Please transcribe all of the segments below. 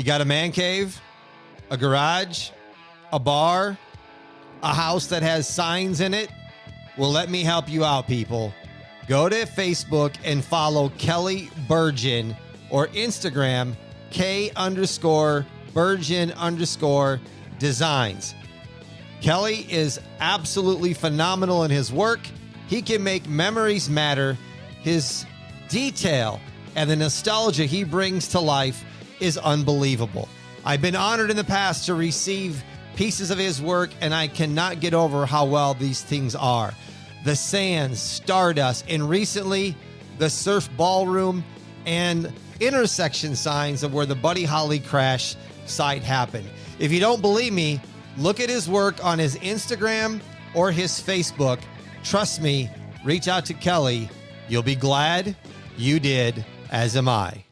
You got a man cave, a garage, a bar, a house that has signs in it? Well, let me help you out, people. Go to Facebook and follow Kelly Burgeon or Instagram K_Burgeon_designs. Kelly is absolutely phenomenal in his work. He can make memories matter. His detail and the nostalgia he brings to life is unbelievable. I've been honored in the past to receive pieces of his work, and I cannot get over how well these things are. The Sands, Stardust, and recently the Surf Ballroom and intersection signs of where the Buddy Holly crash site happened. If you don't believe me, look at his work on his Instagram or his Facebook. Trust me, reach out to Kelly. You'll be glad you did, as am I.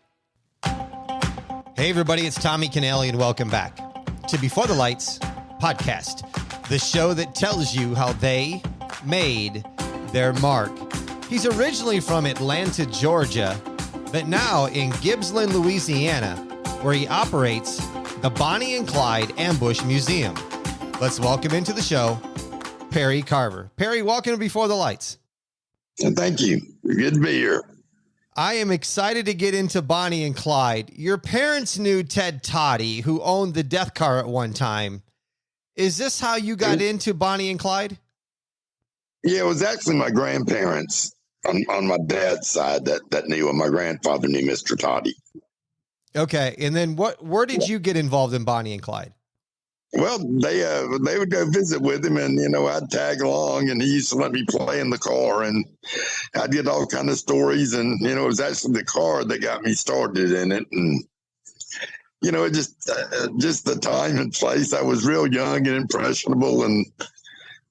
Hey everybody, it's Tommy Canale and welcome back to Before the Lights podcast, the show that tells you how they made their mark. He's originally from Atlanta, Georgia, but now in Gibsland, Louisiana, where he operates the Bonnie and Clyde Ambush Museum. Let's welcome into the show, Perry Carver. Perry, welcome to Before the Lights. Thank you. Good to be here. I am excited to get into Bonnie and Clyde. Your parents knew Ted Toddy, who owned the death car at one time. Is this how you got into Bonnie and Clyde? Yeah, it was actually my grandparents on my dad's side that knew him. My grandfather knew Mr. Toddy. Okay, and then where did you get involved in Bonnie and Clyde? Well, they would go visit with him, and I'd tag along, and he used to let me play in the car, and I'd get all kind of stories, and it was actually the car that got me started in it, and it just the time and place. I was real young and impressionable, and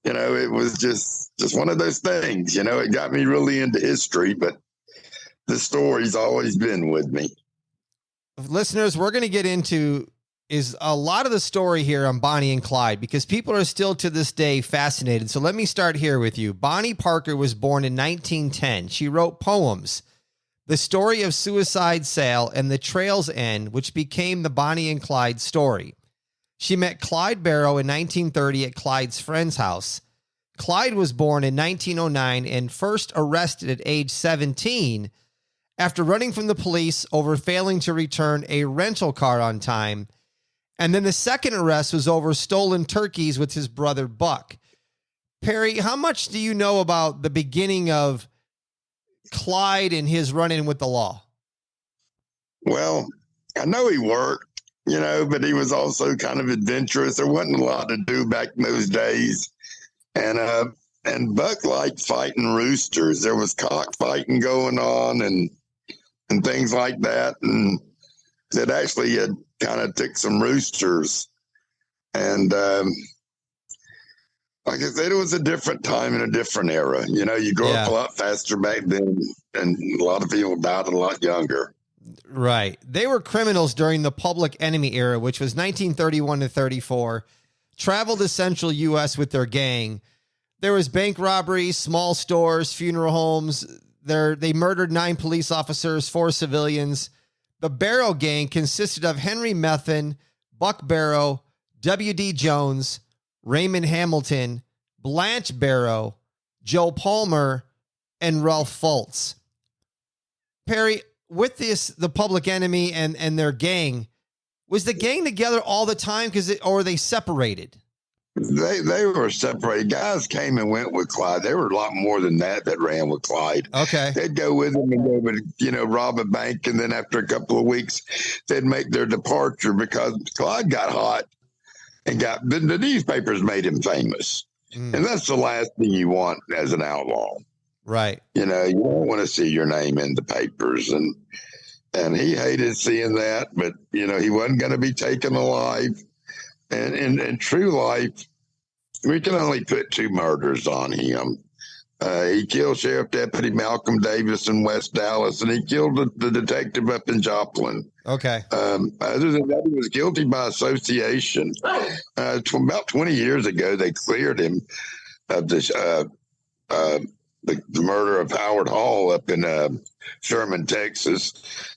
it was just one of those things. It got me really into history, but the story's always been with me. Listeners, we're going to get into is a lot of the story here on Bonnie and Clyde because people are still to this day fascinated. So let me start here with you. Bonnie Parker was born in 1910. She wrote poems, The Story of Suicide Sale and The Trail's End, which became the Bonnie and Clyde story. She met Clyde Barrow in 1930 at Clyde's friend's house. Clyde was born in 1909 and first arrested at age 17 after running from the police over failing to return a rental car on time. And then the second arrest was over stolen turkeys with his brother Buck. Perry, how much do you know about the beginning of Clyde and his run-in with the law? Well, I know he worked, but he was also kind of adventurous. There wasn't a lot to do back in those days. And Buck liked fighting roosters. There was cockfighting going on and things like that. And it actually had kind of took some roosters. And like I said, it was a different time and a different era. You grow up a lot faster back then, and a lot of people died a lot younger. Right. They were criminals during the Public Enemy era, which was 1931 to 34, traveled to central U.S. with their gang. There was bank robberies, small stores, funeral homes. They murdered 9 police officers, 4 civilians. The Barrow gang consisted of Henry Methan, Buck Barrow, W.D. Jones, Raymond Hamilton, Blanche Barrow, Joe Palmer, and Ralph Fultz. Perry, with the Public Enemy and their gang, was the gang together all the time or were they separated? They were separated. Guys came and went with Clyde. There were a lot more than that ran with Clyde. Okay. They'd go with him and they would, rob a bank. And then after a couple of weeks, they'd make their departure because Clyde got hot and the newspapers made him famous. And that's the last thing you want as an outlaw. Right. You don't want to see your name in the papers. And he hated seeing that, but, he wasn't going to be taken alive. And in true life, we can only put 2 murders on him. He killed Sheriff Deputy Malcolm Davis in West Dallas, and he killed the detective up in Joplin. Okay. Other than that, he was guilty by association. About 20 years ago, they cleared him of this the murder of Howard Hall up in Sherman, Texas.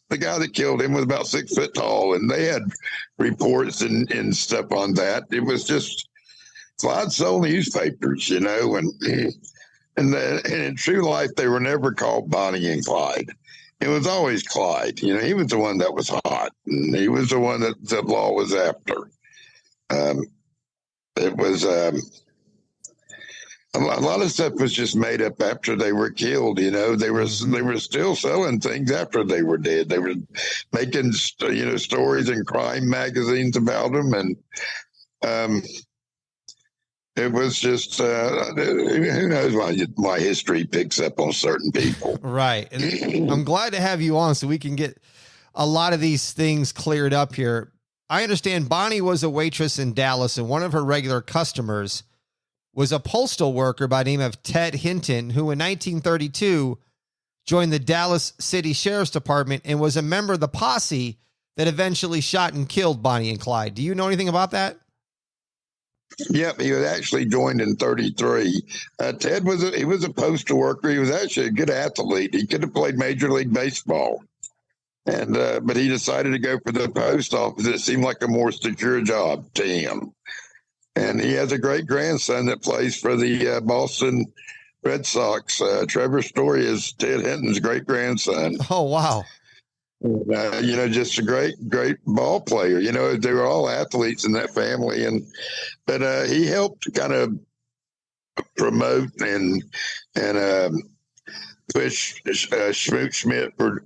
The guy that killed him was about 6 foot tall, and they had reports and stuff on that. It was just Clyde sold newspapers, you know, and in true life they were never called Bonnie and Clyde. It was always Clyde. You know, he was the one that was hot, and he was the one that the law was after. It was a lot of stuff was just made up after they were killed. You know, they were still selling things after they were dead. They were making stories in crime magazines about them, and it was just who knows why history picks up on certain people. Right. And I'm glad to have you on so we can get a lot of these things cleared up here. I understand Bonnie was a waitress in Dallas, and one of her regular customers was a postal worker by the name of Ted Hinton, who in 1932 joined the Dallas City Sheriff's Department and was a member of the posse that eventually shot and killed Bonnie and Clyde. Do you know anything about that? Yep, he was actually joined in 33. Ted was a postal worker. He was actually a good athlete. He could have played Major League Baseball, and but he decided to go for the post office. It seemed like a more secure job to him. And he has a great grandson that plays for the Boston Red Sox. Trevor Story is Ted Hinton's great grandson. Oh, wow. Just a great ball player. You know, they were all athletes in that family, but he helped kind of promote and push Schmoot Schmidt for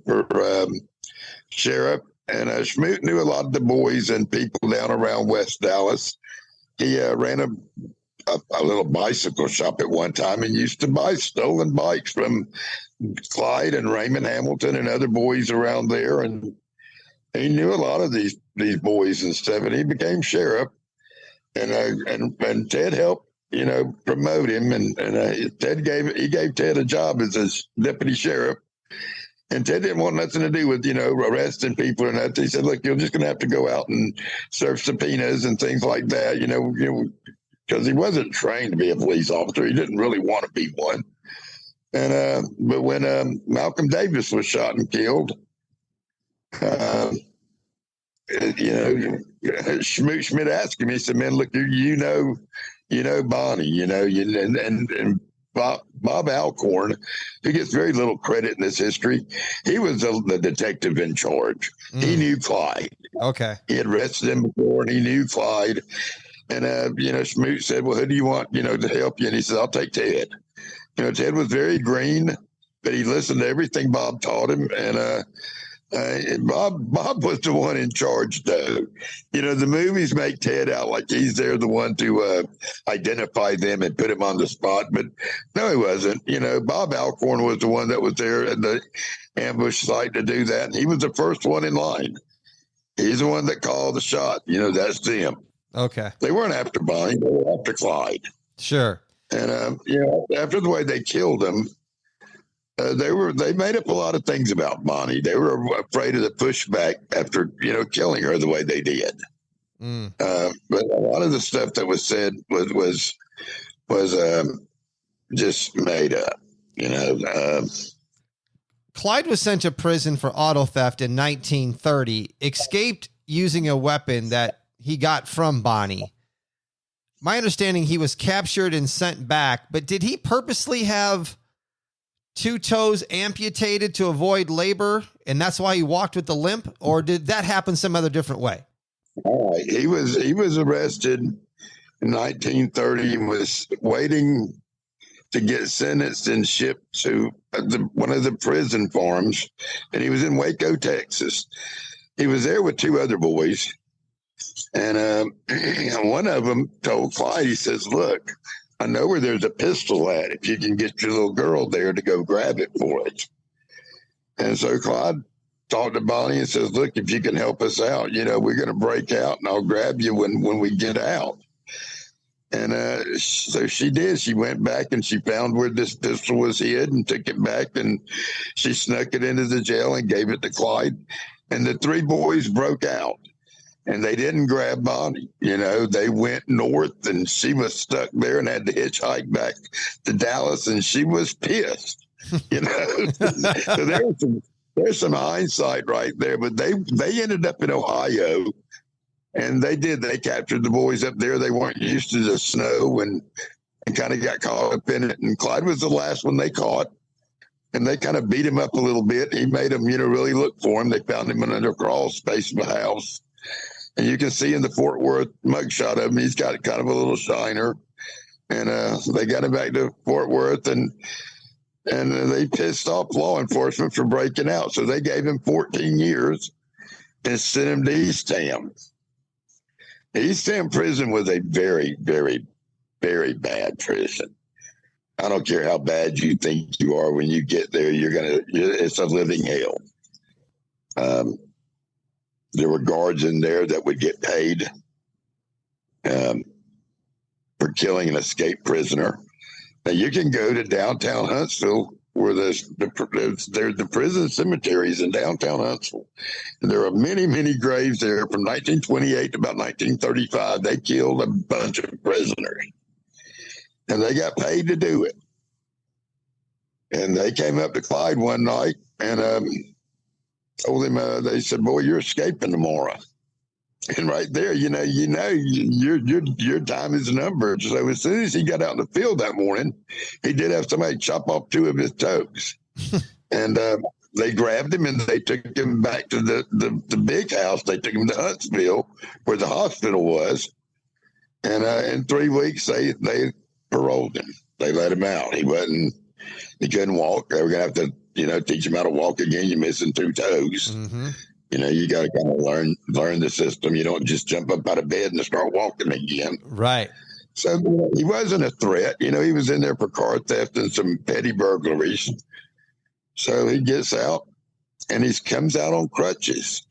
sheriff. And Schmoot knew a lot of the boys and people down around West Dallas. He ran a little bicycle shop at one time and used to buy stolen bikes from Clyde and Raymond Hamilton and other boys around there. And he knew a lot of these boys and stuff. And he became sheriff. And Ted helped, promote him. And Ted gave Ted a job as his deputy sheriff. And Ted didn't want nothing to do with, arresting people or nothing. He said, look, you're just going to have to go out and serve subpoenas and things like that, because he wasn't trained to be a police officer. He didn't really want to be one. And but when Malcolm Davis was shot and killed, Schmidt asked him, he said, man, look, you know Bonnie, and Bob Alcorn, who gets very little credit in this history, he was the detective in charge. He knew Clyde. Okay. He had arrested him before, and he knew Clyde. And, Schmoot said, well, who do you want, to help you? And he said, I'll take Ted. Ted was very green, but he listened to everything Bob taught him. And Bob was the one in charge, though. The movies make Ted out like he's there, the one to identify them and put him on the spot. But no, he wasn't. Bob Alcorn was the one that was there at the ambush site to do that. And he was the first one in line. He's the one that called the shot. That's them. Okay. They weren't after Bonnie. They were after Clyde. Sure. And, after the way they killed him, they made up a lot of things about Bonnie. They were afraid of the pushback after, killing her the way they did. But a lot of the stuff that was said was just made up, Clyde was sent to prison for auto theft in 1930, escaped using a weapon that he got from Bonnie. My understanding, he was captured and sent back, but did he purposely have 2 toes amputated to avoid labor, and that's why he walked with the limp, or did that happen some other different way? All right. He was arrested in 1930 and was waiting to get sentenced and shipped to one of the prison farms, and he was in Waco, Texas. He was there with 2 other boys, and one of them told Clyde, he says, look, I know where there's a pistol at. If you can get your little girl there to go grab it for it. And so Clyde talked to Bonnie and says, look, if you can help us out, we're going to break out and I'll grab you when we get out. And so she did. She went back and she found where this pistol was hid and took it back, and she snuck it into the jail and gave it to Clyde. And the 3 boys broke out. And they didn't grab Bonnie. You know, they went north and she was stuck there and had to hitchhike back to Dallas, and she was pissed, you know. So there's some hindsight right there, but they ended up in Ohio, and they captured the boys up there. They weren't used to the snow and kind of got caught up in it. And Clyde was the last one they caught, and they kind of beat him up a little bit. He made them, you know, really look for him. They found him under a crawl space of a house. And you can see in the Fort Worth mugshot of him, he's got kind of a little shiner. And they got him back to Fort Worth, and they pissed off law enforcement for breaking out. So they gave him 14 years and sent him to Eastham. Eastham Prison was a very, very, very bad prison. I don't care how bad you think you are. When you get there, it's a living hell. There were guards in there that would get paid for killing an escaped prisoner. Now, you can go to downtown Huntsville, where the prison cemeteries in downtown Huntsville. And there are many, many graves there from 1928 to about 1935. They killed a bunch of prisoners, and they got paid to do it. And they came up to Clyde one night and told him, they said, "Boy, you're escaping tomorrow." And right there, your time is numbered. So as soon as he got out in the field that morning, he did have somebody chop off 2 of his toes. And they grabbed him and they took him back to the big house. They took him to Huntsville, where the hospital was. And in 3 weeks, they paroled him. They let him out. He couldn't walk. They were going to have to, teach him how to walk again. You're missing 2 toes. Mm-hmm. You got to kind of learn the system. You don't just jump up out of bed and start walking again. Right. So he wasn't a threat. He was in there for car theft and some petty burglaries. So he gets out, and he comes out on crutches.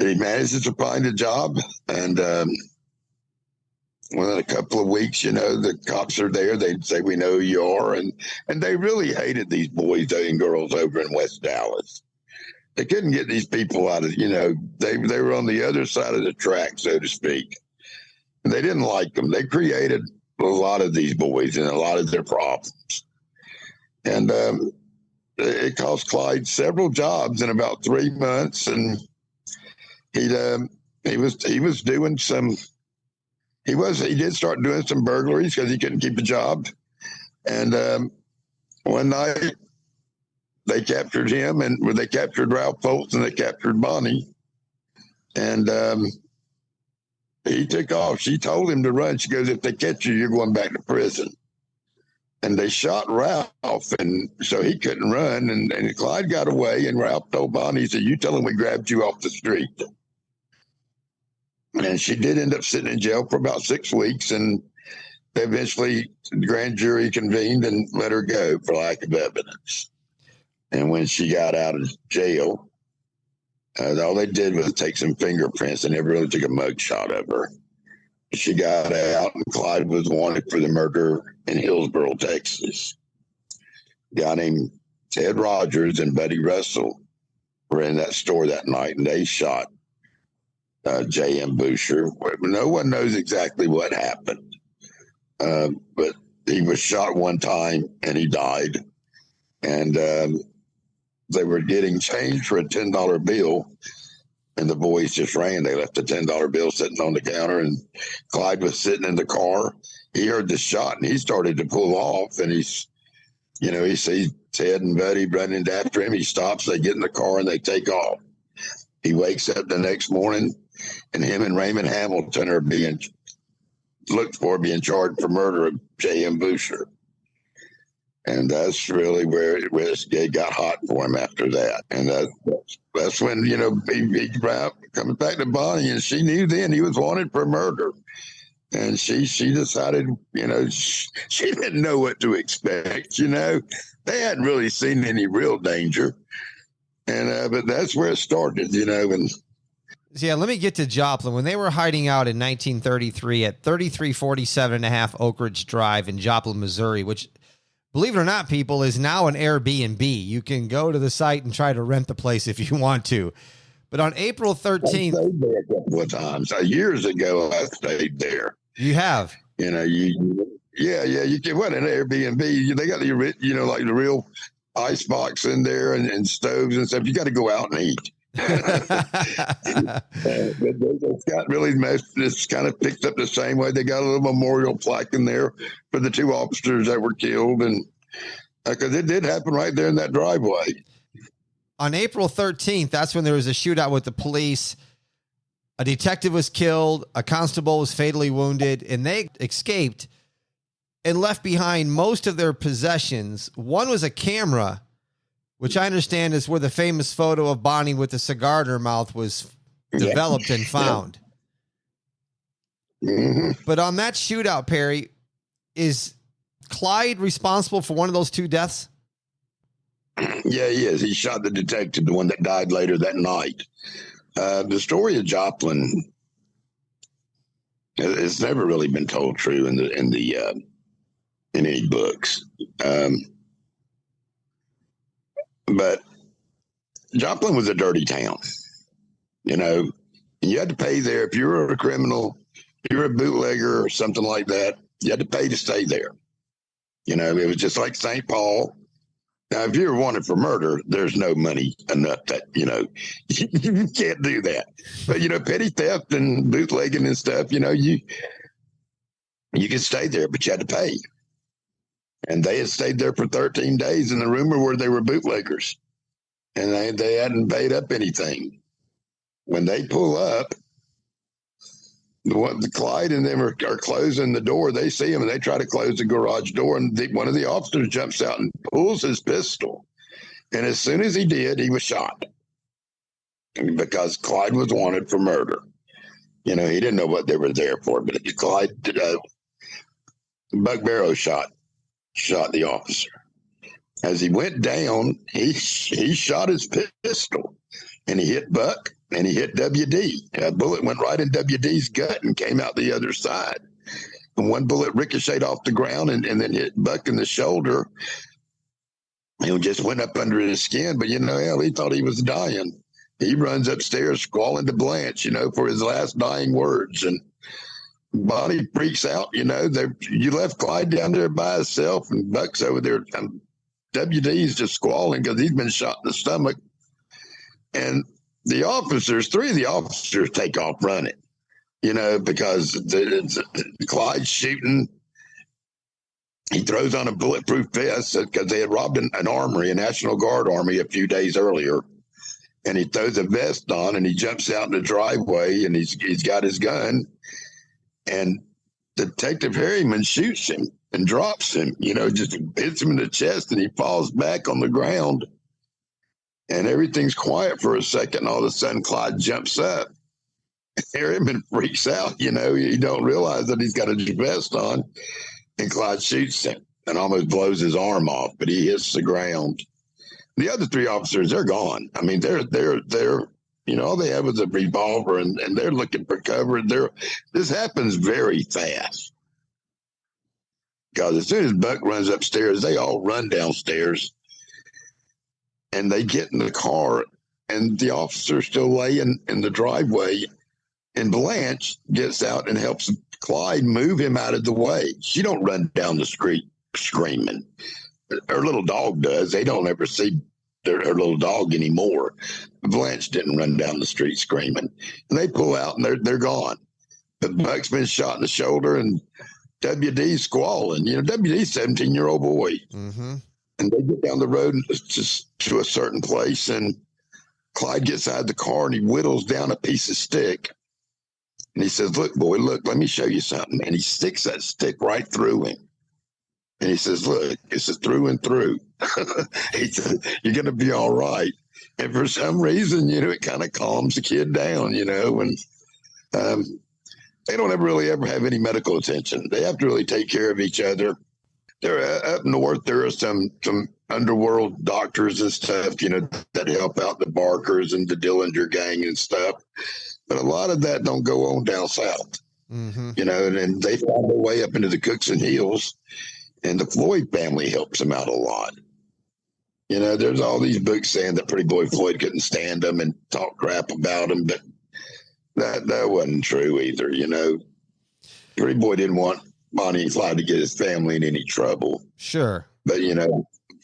He manages to find a job, and within a couple of weeks, the cops are there. They say, "We know who you are," and they really hated these boys and girls over in West Dallas. They couldn't get these people out of, they were on the other side of the track, so to speak. And they didn't like them. They created a lot of these boys and a lot of their problems. And it cost Clyde several jobs in about 3 months. And he did start doing some burglaries because he couldn't keep a job. And one night, they captured him, and they captured Ralph Foltz, and they captured Bonnie. And he took off. She told him to run. She goes, "If they catch you, you're going back to prison." And they shot Ralph, and so he couldn't run. And Clyde got away, and Ralph told Bonnie, he said, "You tell him we grabbed you off the street." And she did end up sitting in jail for about 6 weeks, and eventually the grand jury convened and let her go for lack of evidence. And when she got out of jail, all they did was take some fingerprints, and never really took a mugshot of her. She got out, and Clyde was wanted for the murder in Hillsboro, Texas. A guy named Ted Rogers and Buddy Russell were in that store that night, and they shot J.M. Boucher. No one knows exactly what happened, but he was shot one time, and he died. And they were getting change for a $10 bill, and the boys just ran. They left the $10 bill sitting on the counter, and Clyde was sitting in the car. He heard the shot, and he started to pull off, and he sees Ted and Buddy running after him. He stops, they get in the car, and they take off. He wakes up the next morning, and him and Raymond Hamilton are being looked for, being charged for murder of J.M. Boucher. And that's really where it got hot for him after that. And that's when, he coming back to Bonnie, and she knew then he was wanted for murder. And she decided, she didn't know what to expect, They hadn't really seen any real danger. And but that's where it started, and yeah, let me get to Joplin. When they were hiding out in 1933 at 3347.5 Oak Ridge Drive in Joplin, Missouri, which, believe it or not, people, is now an Airbnb. You can go to the site and try to rent the place if you want to. But on April I 13th, stayed there a couple of times. Years ago, I stayed there. you have. You know, you can, what, an Airbnb, they got the, you know, like the real ice box in there and stoves and stuff. You got to go out and eat. It's got really, it's kind of picked up the same way. They got a little memorial plaque in there for the 2 officers that were killed. And because it did happen right there in that driveway. On April 13th, that's when there was a shootout with the police. A detective was killed, a constable was fatally wounded, and they escaped and left behind most of their possessions. One was a camera, which I understand is where the famous photo of Bonnie with the cigar in her mouth was developed and found. Mm-hmm. But on that shootout, Perry, is Clyde responsible for one of those 2 deaths? Yeah, he is. He shot the detective, the one that died later that night. The story of Joplin, it's never really been told true in any books. But Joplin was a dirty town, you know. And you had to pay there if you were a criminal, if you were a bootlegger or something like that. You had to pay to stay there. You know, it was just like St. Paul. Now, if you're wanted for murder, there's no money enough that, you know, you can't do that. But, you know, petty theft and bootlegging and stuff, you know, you could stay there, but you had to pay. And they had stayed there for 13 days, and the rumor were they were bootleggers. And they hadn't paid up anything. When they pull up, the Clyde and them are closing the door. They see him and they try to close the garage door. And one of the officers jumps out and pulls his pistol. And as soon as he did, he was shot. Because Clyde was wanted for murder. You know, he didn't know what they were there for. But Clyde, Buck Barrow shot the officer. As he went down, he shot his pistol. And he hit Buck. And he hit WD. A bullet went right in WD's gut and came out the other side. And one bullet ricocheted off the ground and then hit Buck in the shoulder. And just went up under his skin. But, you know, hell, he thought he was dying. He runs upstairs squalling to Blanche, you know, for his last dying words. And Bonnie freaks out, you know. You left Clyde down there by himself, and Buck's over there. WD's just squalling because he's been shot in the stomach. And the officers, 3 of the officers take off running, you know, because Clyde's shooting. He throws on a bulletproof vest because they had robbed an armory, a National Guard armory, a few days earlier. And he throws a vest on and he jumps out in the driveway and he's got his gun. And Detective Harriman shoots him and drops him, you know, just hits him in the chest and he falls back on the ground. And everything's quiet for a second. All of a sudden, Clyde jumps up. Harriman freaks out. You know, he don't realize that he's got a vest on. And Clyde shoots him and almost blows his arm off, but he hits the ground. The other 3 officers, they're gone. I mean, they're you know, all they have is a revolver and they're looking for cover. This happens very fast. Because as soon as Buck runs upstairs, they all run downstairs. And they get in the car, and the officer's still laying in the driveway. And Blanche gets out and helps Clyde move him out of the way. She don't run down the street screaming. Her little dog does. They don't ever see her little dog anymore. Blanche didn't run down the street screaming. And they pull out, and they're gone. But Buck's been shot in the shoulder, and WD's squalling. You know, WD's a 17-year-old boy. Mm-hmm. And they get down the road just to a certain place, and Clyde gets out of the car and he whittles down a piece of stick. And he says, "Look, boy, look, let me show you something." And he sticks that stick right through him. And he says, "Look, this is through and through." He said, "You're going to be all right." And for some reason, you know, it kind of calms the kid down, you know, and they don't ever have any medical attention. They have to really take care of each other. There up north, there are some underworld doctors and stuff, you know, that help out the Barkers and the Dillinger gang and stuff. But a lot of that don't go on down south, you know, and they find their way up into the Cookson Hills, and the Floyd family helps them out a lot. There's all these books saying that Pretty Boy Floyd couldn't stand them and talk crap about him, but that wasn't true either. Pretty Boy didn't want Bonnie and Clyde to get his family in any trouble. Sure. But,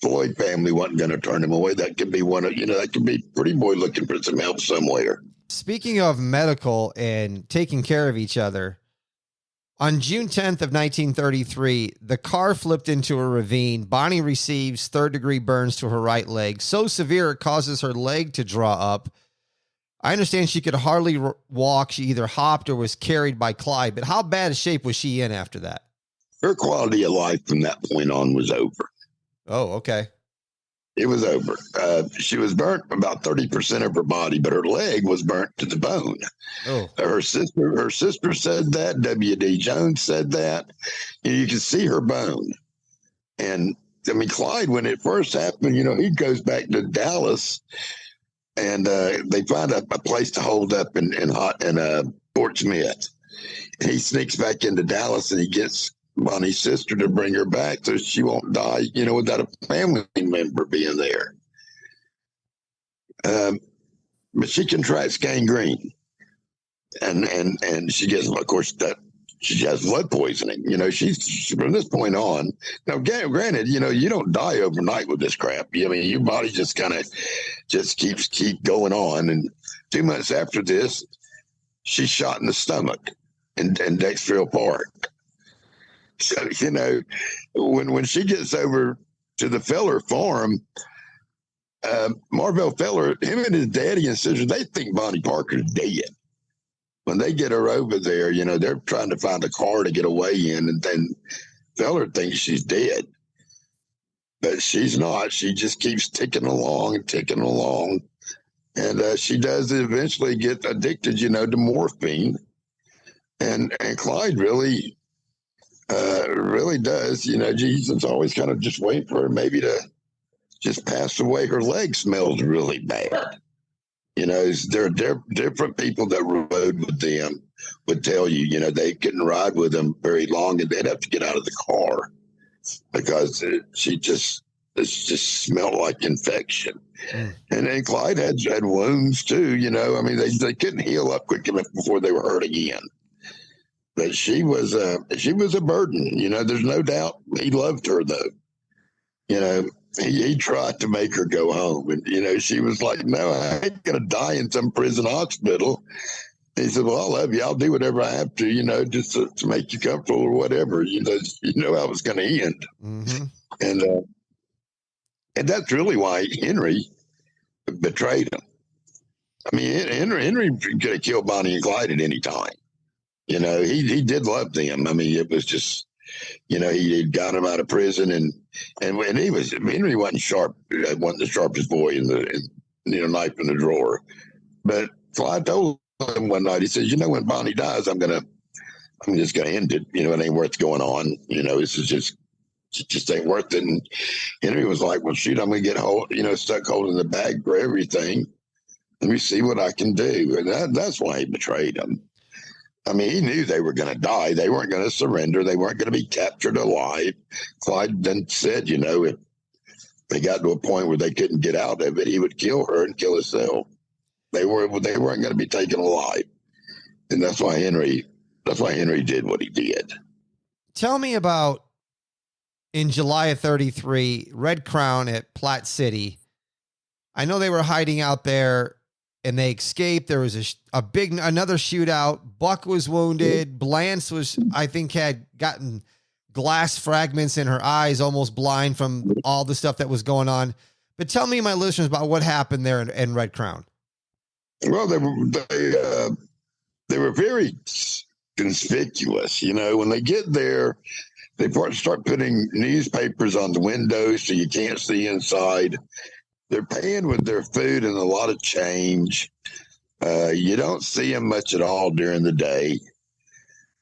Floyd family wasn't going to turn him away. That could be that could be Pretty Boy looking for some help somewhere. Speaking of medical and taking care of each other, on June 10th of 1933, the car flipped into a ravine. Bonnie receives third-degree burns to her right leg, so severe it causes her leg to draw up. I understand she could hardly walk. She either hopped or was carried by Clyde. But how bad a shape was she in after that? Her quality of life from that point on was over. Oh, okay. It was over. She was burnt about 30% of her body, but her leg was burnt to the bone. Oh. Her sister said that. W.D. Jones said that. You can see her bone. And Clyde, when it first happened, he goes back to Dallas, and they find a place to hold up in Fort Smith. And he sneaks back into Dallas, and he gets Bonnie's sister to bring her back so she won't die, without a family member being there. But she contracts gangrene, and she gets, of course, that she has blood poisoning. She's from this point on. Now, granted, you don't die overnight with this crap. Your body just kind of keep going on. And 2 months after this, she's shot in the stomach in Dexterville Park. So, when she gets over to the Feller farm, Marvell Feller, him and his daddy and sister, they think Bonnie Parker's dead. When they get her over there, they're trying to find a car to get away in, and then Feller thinks she's dead. But she's not. She just keeps ticking along. And she does eventually get addicted, to morphine. And Clyde really does. Jesus always kind of just waiting for her maybe to just pass away. Her leg smells really bad. There are different people that rode with them would tell you, they couldn't ride with them very long, and they'd have to get out of the car because it just smelled like infection. And then Clyde had wounds too. They couldn't heal up quick enough before they were hurt again. But she was a burden. There's no doubt he loved her though. He tried to make her go home, and she was like, "No, I ain't gonna die in some prison hospital." He said, "Well, I love you. I'll do whatever I have to, just to make you comfortable or whatever. You know how it's going to end." Mm-hmm. And that's really why Henry betrayed him. Henry could have killed Bonnie and Clyde at any time. He did love them. It was just, he got him out of prison, and when Henry wasn't sharp, wasn't the sharpest boy in the knife in the drawer. But Clyde told him one night, he says, when Bonnie dies, I'm just gonna end it. It ain't worth going on. This is just ain't worth it. And Henry was like, well, shoot, I'm gonna get stuck holding the bag for everything. Let me see what I can do. And that's why he betrayed him. He knew they were going to die. They weren't going to surrender. They weren't going to be captured alive. Clyde then said, if they got to a point where they couldn't get out of it, he would kill her and kill himself. They weren't going to be taken alive. And that's why Henry did what he did. Tell me about, in July of 33, Red Crown at Platte City. I know they were hiding out there, and they escaped. There was another shootout. Buck was wounded. Blance had gotten glass fragments in her eyes, almost blind from all the stuff that was going on. But tell me, my listeners, about what happened there in Red Crown. Well, they were very conspicuous. When they get there, they start putting newspapers on the windows so you can't see inside. They're paying with their food and a lot of change. You don't see them much at all during the day.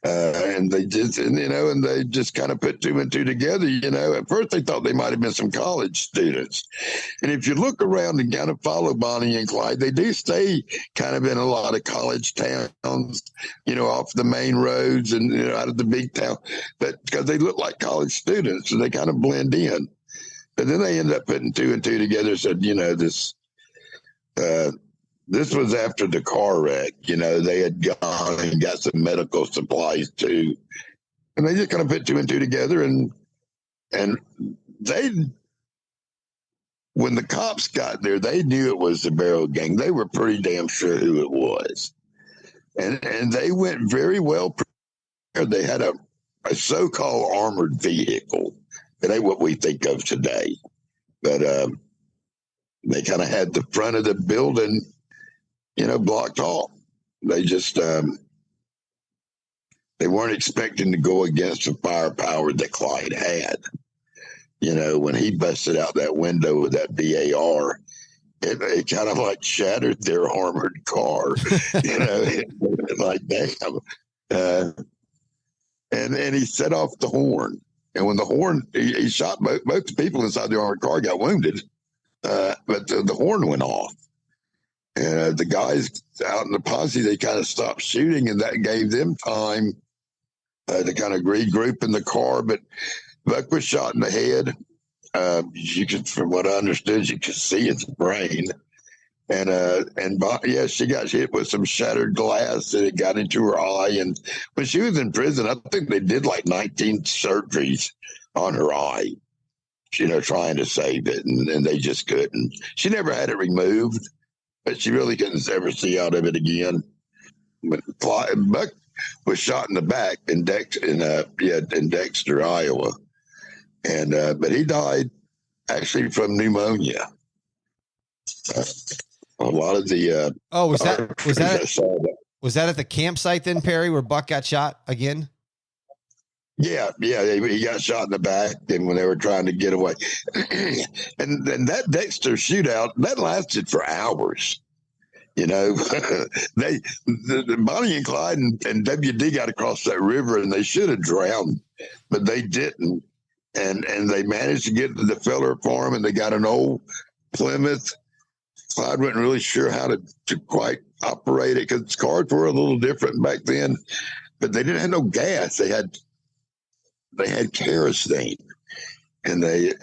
And they just kind of put two and two together. At first they thought they might have been some college students. And if you look around and kind of follow Bonnie and Clyde, they do stay kind of in a lot of college towns, off the main roads and out of the big town, but because they look like college students, so they kind of blend in. But then they ended up putting two and two together. Said, this was after the car wreck. They had gone and got some medical supplies too, and they just kind of put two and two together. And they, when the cops got there, they knew it was the Barrow gang. They were pretty damn sure who it was, and they went very well prepared. They had a so-called armored vehicle. It ain't what we think of today, but they kind of had the front of the building, blocked off. They just they weren't expecting to go against the firepower that Clyde had. When he busted out that window with that BAR, it kind of like shattered their armored car. Like damn. And he set off the horn. And when the horn, he shot both the people inside the armored car got wounded, but the horn went off. And the guys out in the posse, they kind of stopped shooting, and that gave them time to kind of regroup in the car. But Buck was shot in the head. You could, from what I understood, you could see his brain. And she got hit with some shattered glass, and it got into her eye. And when she was in prison, I think they did like 19 surgeries on her eye, trying to save it, and they just couldn't. She never had it removed, but she really couldn't ever see out of it again. But Buck was shot in the back in Dexter, Iowa, and but he died actually from pneumonia. A lot of the was that at the campsite then, Perry, where Buck got shot again? Yeah, he got shot in the back, and when they were trying to get away, and then that Dexter shootout that lasted for hours. The Bonnie and Clyde and WD got across that river, and they should have drowned, but they didn't, and they managed to get to the Feller farm, and they got an old Plymouth. Clyde wasn't really sure how to quite operate it because cars were a little different back then, but they didn't have no gas. They had kerosene, and they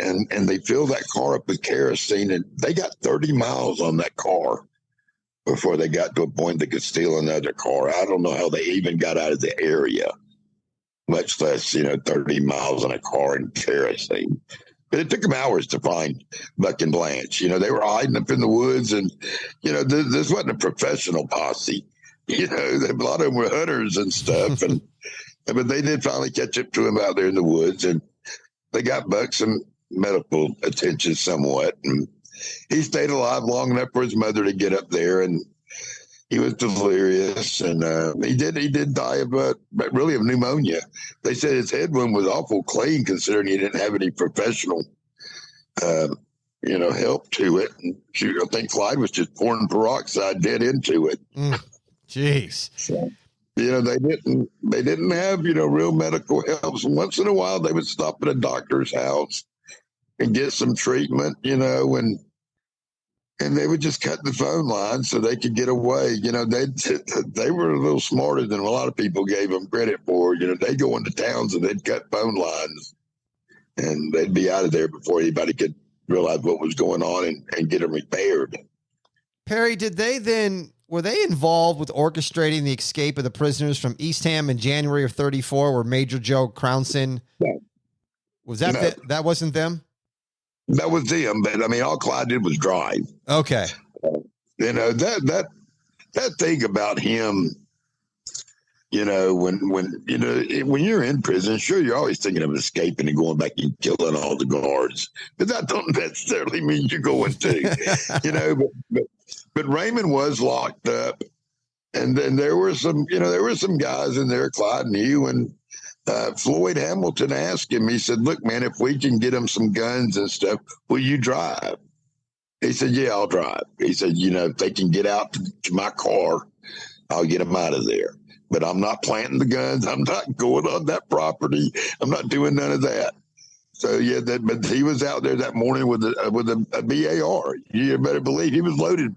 filled that car up with kerosene, and they got 30 miles on that car before they got to a point they could steal another car. I don't know how they even got out of the area, much less 30 miles on a car and kerosene. But it took them hours to find Buck and Blanche. They were hiding up in the woods, and this wasn't a professional posse. A lot of them were hunters and stuff, but they did finally catch up to him out there in the woods, and they got Buck some medical attention somewhat, and he stayed alive long enough for his mother to get up there, and he was delirious, and he did die of pneumonia. They said his head wound was awful clean considering he didn't have any professional, help to it. And I think Clyde was just pouring peroxide dead into it. Jeez. So, they didn't have real medical help. So once in a while they would stop at a doctor's house and get some treatment, and they would just cut the phone line so they could get away. They were a little smarter than a lot of people gave them credit for. They'd go into towns and they'd cut phone lines, and they'd be out of there before anybody could realize what was going on and get them repaired. Perry, were they involved with orchestrating the escape of the prisoners from Eastham in January of 34, where Major Joe Crownson? No. Was that that wasn't them? That was them, but I mean, all Clyde did was drive. Okay. That thing about him, when you're in prison, sure, you're always thinking of escaping and going back and killing all the guards, but that don't necessarily mean you're going to, but Raymond was locked up, and then there were some guys in there Clyde knew, and Floyd Hamilton asked him, he said, look, man, if we can get them some guns and stuff, will you drive? He said, yeah, I'll drive. He said, if they can get out to my car, I'll get them out of there. But I'm not planting the guns. I'm not going on that property. I'm not doing none of that. So, but he was out there that morning with a BAR. You better believe he was loaded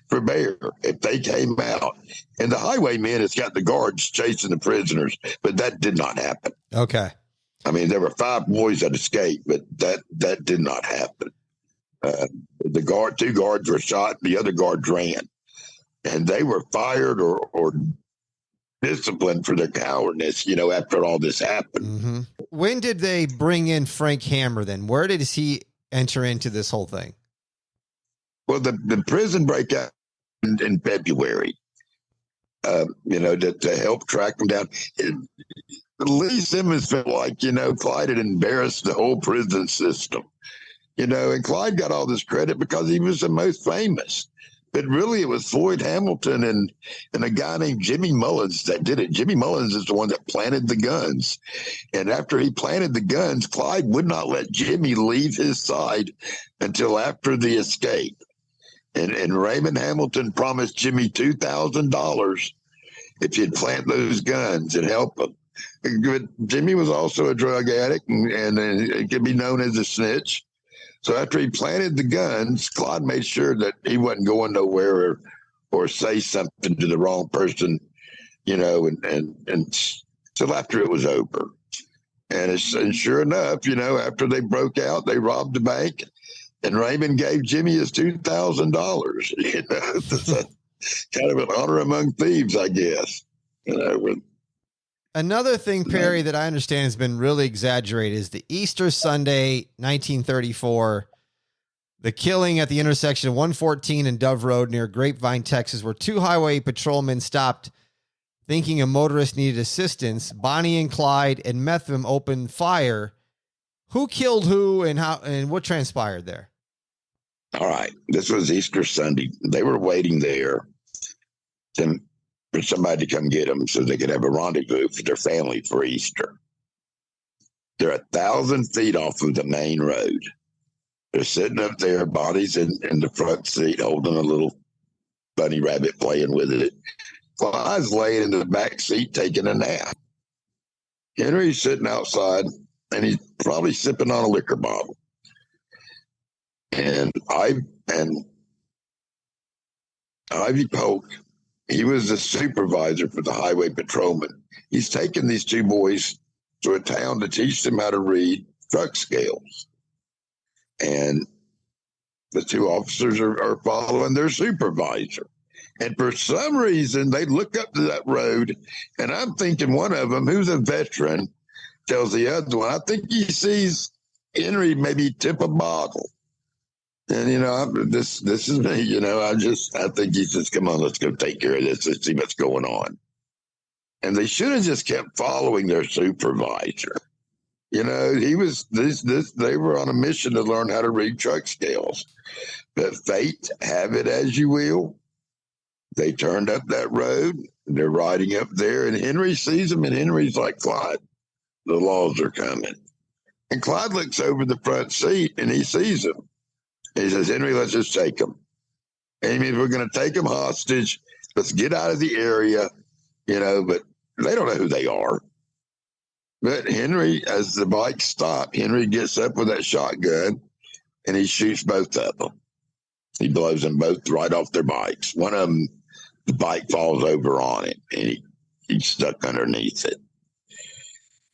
for bear if they came out. And the highwayman has got the guards chasing the prisoners, but that did not happen. Okay. I mean, there were 5 boys that escaped, but that did not happen. Two guards were shot. The other guards ran, and they were fired or disciplined for their cowardice, after all this happened. Mm-hmm. When did they bring in Frank Hammer then? Where did he enter into this whole thing? Well, the prison breakout in February, to help track them down. Lee Simmons felt like, Clyde had embarrassed the whole prison system, and Clyde got all this credit because he was the most famous. But really, it was Floyd Hamilton and a guy named Jimmy Mullins that did it. Jimmy Mullins is the one that planted the guns. And after he planted the guns, Clyde would not let Jimmy leave his side until after the escape. And Raymond Hamilton promised Jimmy $2,000 if he'd plant those guns and help him. But Jimmy was also a drug addict and it could be known as a snitch. So after he planted the guns, Clyde made sure that he wasn't going nowhere or say something to the wrong person, and until after it was over. And sure enough, after they broke out, they robbed the bank, and Raymond gave Jimmy his $2,000. Kind of an honor among thieves, I guess. Another thing, Perry, that I understand has been really exaggerated is the Easter Sunday, 1934, the killing at the intersection of 114 and Dove Road near Grapevine, Texas, where 2 highway patrolmen stopped thinking a motorist needed assistance. Bonnie and Clyde and Metham opened fire. Who killed who and how and what transpired there? All right. This was Easter Sunday. They were waiting there for somebody to come get them so they could have a rendezvous for their family for Easter. They're 1,000 feet off of the main road. They're sitting up there, bodies in the front seat, holding a little bunny rabbit, playing with it. Clyde's laying in the back seat taking a nap. Henry's sitting outside, and he's probably sipping on a liquor bottle. And Ivy Polk, he was the supervisor for the highway patrolman. He's taken these 2 boys to a town to teach them how to read truck scales. And the 2 officers are following their supervisor. And for some reason, they look up to that road, and I'm thinking one of them, who's a veteran, tells the other one, I think he sees Henry maybe tip a bottle. And, this is me, I think he says, come on, let's go take care of this. Let's see what's going on. And they should have just kept following their supervisor. He was they were on a mission to learn how to read truck scales. But fate, have it as you will. They turned up that road. They're riding up there, and Henry sees them, and Henry's like, Clyde, the laws are coming. And Clyde looks over the front seat, and he sees them. He says, Henry, let's just take them. And we're going to take them hostage. Let's get out of the area, but they don't know who they are. But Henry, as the bike stopped, Henry gets up with that shotgun and he shoots both of them. He blows them both right off their bikes. One of them, the bike falls over on it and he's stuck underneath it.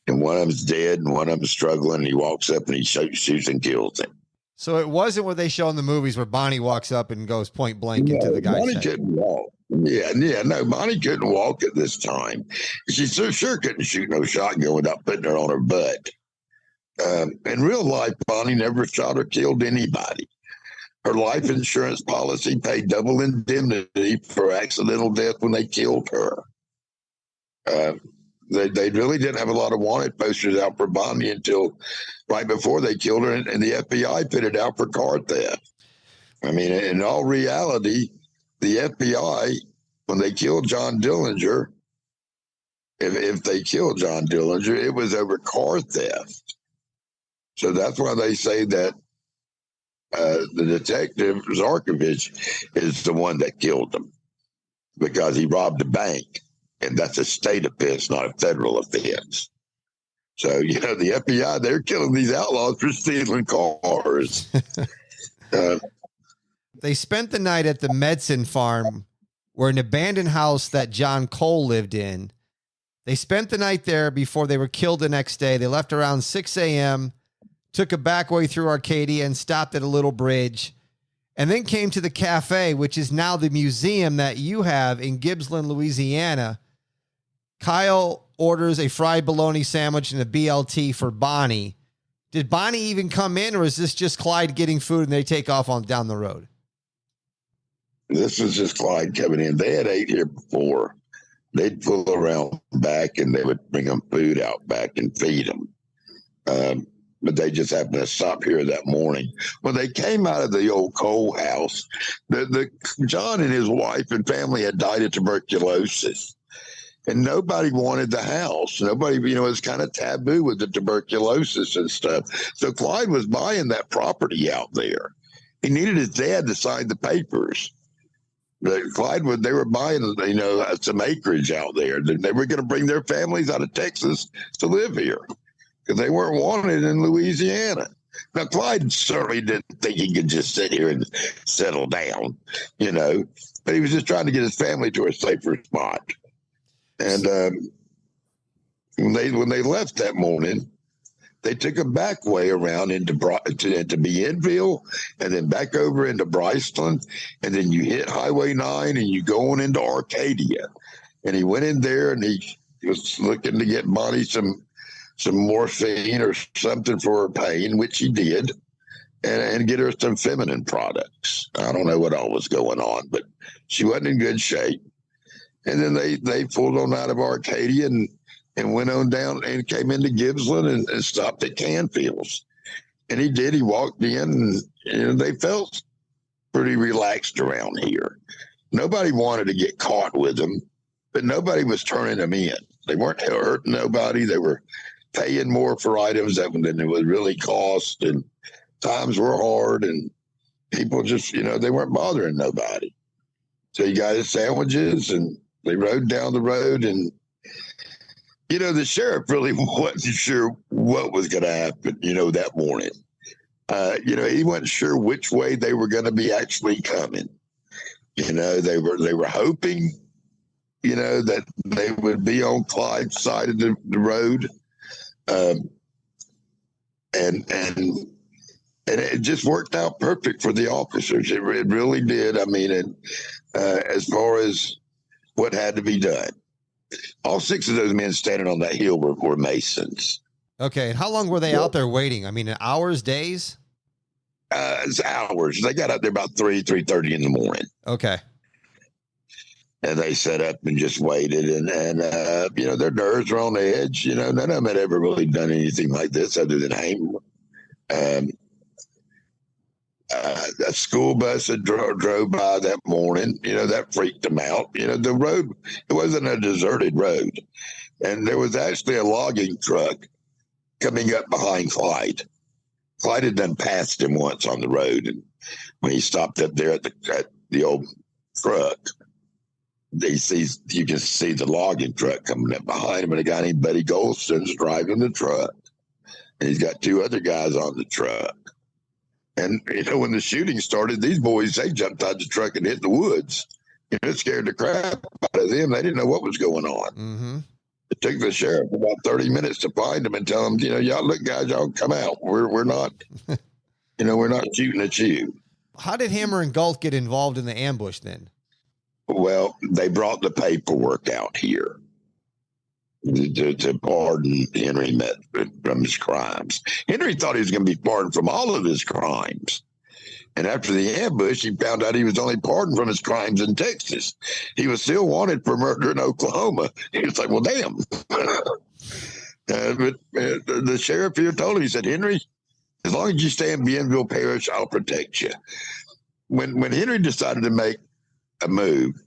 And one of them's dead and one of them's struggling. And he walks up and he shoots and kills him. So it wasn't what they show in the movies where Bonnie walks up and goes point blank into the guy's head. Bonnie couldn't walk. No, Bonnie couldn't walk at this time. She sure couldn't shoot no shotgun without putting her on her butt. In real life, Bonnie never shot or killed anybody. Her life insurance policy paid double indemnity for accidental death when they killed her. They really didn't have a lot of wanted posters out for Bonnie until right before they killed her, and the FBI put it out for car theft. I mean, in all reality, the FBI, when they killed John Dillinger, if they killed John Dillinger, it was over car theft. So that's why they say that the detective, Zarkovich, is the one that killed him because he robbed a bank. And that's a state offense, not a federal offense. So, the FBI, they're killing these outlaws for stealing cars. They spent the night at the Medicine Farm, where an abandoned house that John Cole lived in. They spent the night there before they were killed the next day. They left around 6 a.m., took a back way through Arcadia and stopped at a little bridge, and then came to the café, which is now the museum that you have in Gibsland, Louisiana. Kyle orders a fried bologna sandwich and a BLT for Bonnie. Did Bonnie even come in, or is this just Clyde getting food and they take off on down the road? This was just Clyde coming in. They had ate here before. They'd pull around back and they would bring them food out back and feed them. But they just happened to stop here that morning. When they came out of the old coal house, the John and his wife and family had died of tuberculosis. And nobody wanted the house. Nobody, it was kind of taboo with the tuberculosis and stuff. So Clyde was buying that property out there. He needed his dad to sign the papers. They were buying, some acreage out there. They were going to bring their families out of Texas to live here because they weren't wanted in Louisiana. Now, Clyde certainly didn't think he could just sit here and settle down, but he was just trying to get his family to a safer spot. And when they left that morning, they took a back way around into Bienville and then back over into Bryceland. And then you hit Highway 9 and you go on into Arcadia. And he went in there and he was looking to get Bonnie some morphine or something for her pain, which he did, and get her some feminine products. I don't know what all was going on, but she wasn't in good shape. And then they pulled on out of Arcadia and went on down and came into Gibsland and stopped at Canfield's. And he did. He walked in and they felt pretty relaxed around here. Nobody wanted to get caught with them, but nobody was turning them in. They weren't hurting nobody. They were paying more for items than it would really cost. And times were hard and people just, they weren't bothering nobody. So he got his sandwiches and they rode down the road and, the sheriff really wasn't sure what was going to happen, that morning. He wasn't sure which way they were going to be actually coming. They were hoping, that they would be on Clyde's side of the road. And it just worked out perfect for the officers. It really did. I mean, as far as what had to be done. All 6 of those men standing on that hill were Masons. Okay. And how long were they out there waiting? I mean, hours, days? It's hours. They got out there about 3:30 in the morning. Okay. And they set up and just waited. And their nerves were on the edge. None of them had ever really done anything like this other than aim. A school bus that drove by that morning, that freaked them out. The road, it wasn't a deserted road. And there was actually a logging truck coming up behind Clyde. Clyde had done passed him once on the road. And when he stopped up there at the old truck, you can see the logging truck coming up behind him. And a guy named Buddy Goldston's driving the truck. And he's got 2 other guys on the truck. And, when the shooting started, these boys, they jumped out the truck and hit the woods. It scared the crap out of them. They didn't know what was going on. Mm-hmm. It took the sheriff about 30 minutes to find them and tell them, y'all look, guys, y'all come out. We're not, we're not shooting at you. How did Hammer and Galt get involved in the ambush then? Well, they brought the paperwork out here to pardon Henry Met from his crimes. Henry thought he was going to be pardoned from all of his crimes. And after the ambush, he found out he was only pardoned from his crimes in Texas. He was still wanted for murder in Oklahoma. He was like, well, damn. But the sheriff here told him, he said, Henry, as long as you stay in Bienville Parish, I'll protect you. When Henry decided to make a move,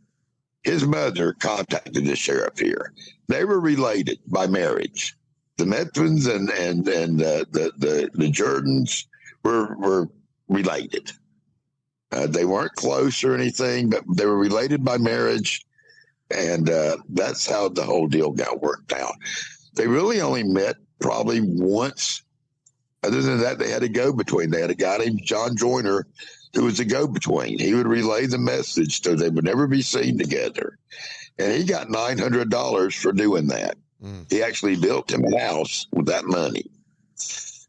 his mother contacted the sheriff here. They were related by marriage. The Methvins and the Jordans were related. They weren't close or anything, but they were related by marriage, and that's how the whole deal got worked out. They really only met probably once. Other than that, they had a go-between. They had a guy named John Joyner who was a go-between. He would relay the message so they would never be seen together. And he got $900 for doing that. He actually built him a house with that money.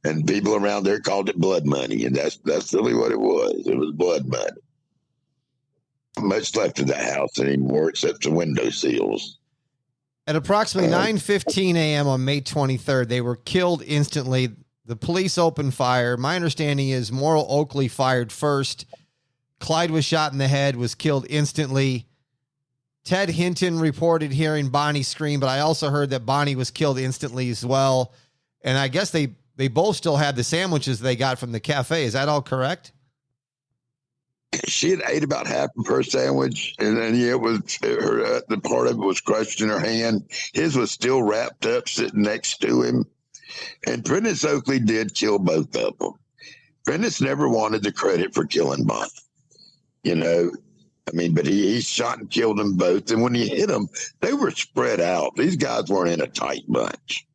And people around there called it blood money. And that's really what it was. It was blood money. Not much left of that house anymore except the window seals. At approximately 9:15 a.m. on May 23rd, they were killed instantly. The police opened fire. My understanding is Morrill Oakley fired first. Clyde was shot in the head, was killed instantly. Ted Hinton reported hearing Bonnie scream, but I also heard that Bonnie was killed instantly as well. And I guess they both still had the sandwiches they got from the cafe. Is that all correct? She had ate about half of her sandwich, and then the part of it was crushed in her hand. His was still wrapped up, sitting next to him. And Prentice Oakley did kill both of them. Prentice never wanted the credit for killing Bonnie. But he shot and killed them both. And when he hit them, they were spread out. These guys weren't in a tight bunch.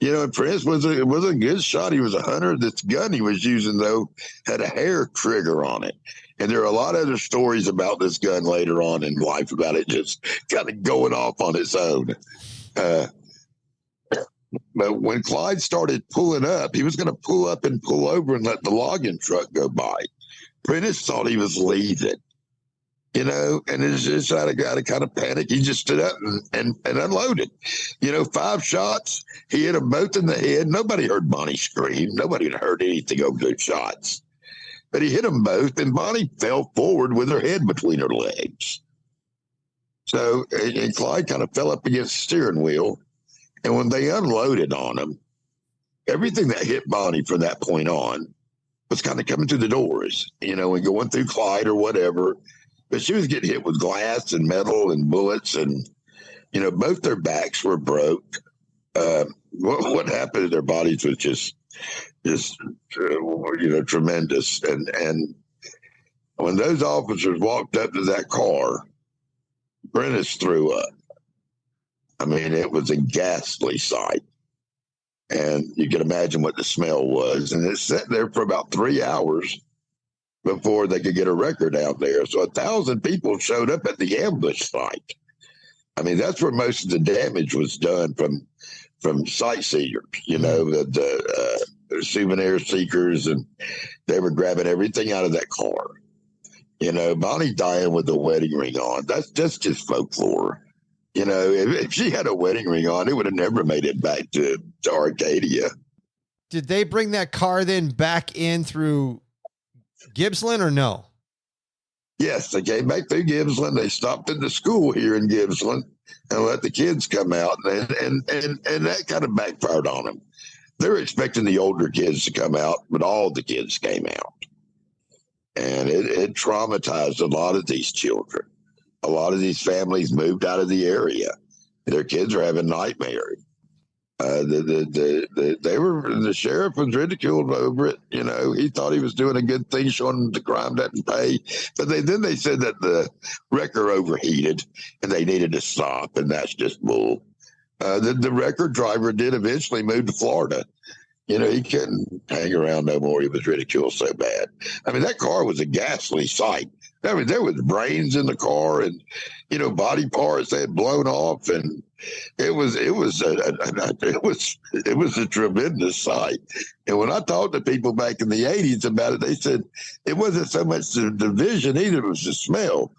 And Prentice was a good shot. He was a hunter. This gun he was using, though, had a hair trigger on it. And there are a lot of other stories about this gun later on in life, about it just kind of going off on its own. But when Clyde started pulling up, he was going to pull up and pull over and let the logging truck go by. Prentice thought he was leaving, and it's just out of kind of panic. He just stood up and unloaded. 5 shots. He hit them both in the head. Nobody heard Bonnie scream. Nobody had heard anything over those shots. But he hit them both, and Bonnie fell forward with her head between her legs. So, and Clyde kind of fell up against the steering wheel. And when they unloaded on him, everything that hit Bonnie from that point on was kind of coming through the doors, and going through Clyde or whatever. But she was getting hit with glass and metal and bullets, and, both their backs were broke. What happened to their bodies was just tremendous. And when those officers walked up to that car, Prentice threw up. It was a ghastly sight. And you can imagine what the smell was. And it sat there for about 3 hours before they could get a record out there. So 1,000 people showed up at the ambush site. That's where most of the damage was done from sightseers, the souvenir seekers, and they were grabbing everything out of that car. Bonnie dying with a wedding ring on, that's just folklore. If she had a wedding ring on, it would have never made it back to Arcadia. Did they bring that car then back in through Gibsland or no? Yes, they came back through Gibsland. They stopped at the school here in Gibsland and let the kids come out, and that kind of backfired on them. They were expecting the older kids to come out, but all the kids came out. And it traumatized a lot of these children. A lot of these families moved out of the area. Their kids are having nightmares. The sheriff was ridiculed over it. He thought he was doing a good thing, showing them the crime doesn't pay. But then they said that the wrecker overheated and they needed to stop, and that's just bull. The wrecker driver did eventually move to Florida. He couldn't hang around no more. He was ridiculed so bad. That car was a ghastly sight. There was brains in the car, and body parts that had blown off, and it was a tremendous sight. And when I talked to people back in the 80s about it, they said it wasn't so much the vision either; it was the smell.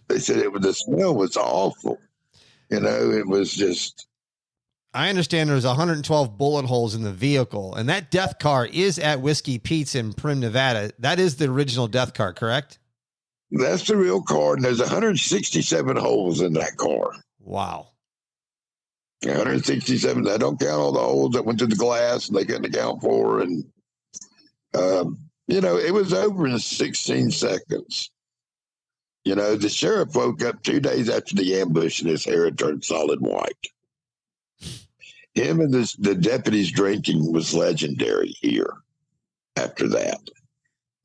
They said the smell was awful. It was just. I understand there's 112 bullet holes in the vehicle, and that death car is at Whiskey Pete's in Prim, Nevada. That is the original death car, correct? That's the real car, and there's 167 holes in that car. Wow. 167. I don't count all the holes that went through the glass and they couldn't account for. And, it was over in 16 seconds. The sheriff woke up 2 days after the ambush and his hair had turned solid white. Him and the deputies drinking was legendary here after that.